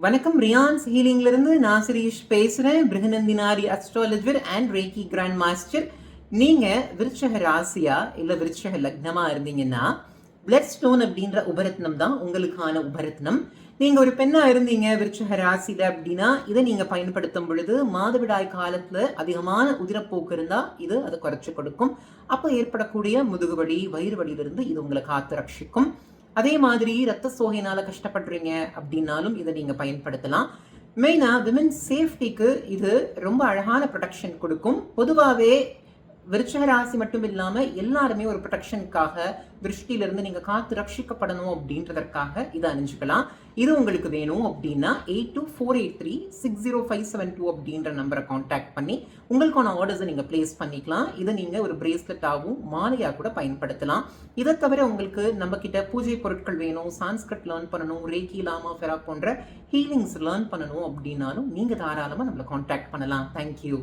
வணக்கம். ரியான்ஸ் ஹீலிங்ல இருந்து நான் சிரீஷ் பேசுறேன். பிருகநந்தினாரி astrologer and reiki grand master. நீங்க விருச்சக ராசியா இல்ல விருச்சக லக்னமா இருந்தீங்கன்னா பிளட் ஸ்டோன் அப்படின்ற உபரத்னம் தான் உங்களுக்கான உபரத்னம். நீங்க ஒரு பெண்ணா இருந்தீங்க விருச்சக ராசியில அப்படின்னா இதை நீங்க பயன்படுத்தும் பொழுது மாதவிடாய் காலத்துல அதிகமான உதிரப்போக்கு இருந்தா இது அதை குறைச்சு கொடுக்கும். அப்ப ஏற்படக்கூடிய முதுகுவலி வயிறு வலியிலிருந்து இது உங்களை காத்து ரட்சிக்கும். அதே மாதிரி ரத்த சோகையினால கஷ்டப்படுறீங்க அப்படின்னாலும் இதை நீங்க பயன்படுத்தலாம். மெயினா விமன் சேஃப்டிக்கு இது ரொம்ப அழகான ப்ரொடெக்ஷன் கொடுக்கும். பொதுவாகவே விருச்சக ராசி மட்டும் இல்லாம எல்லாருமே ஒரு ப்ரொடெக்ஷனுக்காக திருஷ்டியிலிருந்து நீங்க காத்து ரட்சிக்கப்படணும் அப்படின்றதற்காக இதை அணிஞ்சுக்கலாம். இது உங்களுக்கு வேணும் அப்படின்னா 8248360572 அப்படின்ற நம்பரை கான்டாக்ட் பண்ணி உங்களுக்கான ஆர்டர்ஸை நீங்க பிளேஸ் பண்ணிக்கலாம். இதை நீங்க ஒரு பிரேஸ்லெட்டாகவும் மாலையா கூட பயன்படுத்தலாம். இதை தவிர உங்களுக்கு நம்ம கிட்ட பூஜை பொருட்கள் வேணும், சான்ஸ்கிரிட் லேர்ன் பண்ணணும், ரேக்கி லாமா ஃபெரா போன்ற ஹீலிங்ஸ் லேர்ன் பண்ணணும் அப்படின்னாலும் நீங்க தாராளமா நம்மளை கான்டாக்ட் பண்ணலாம். தேங்க்யூ.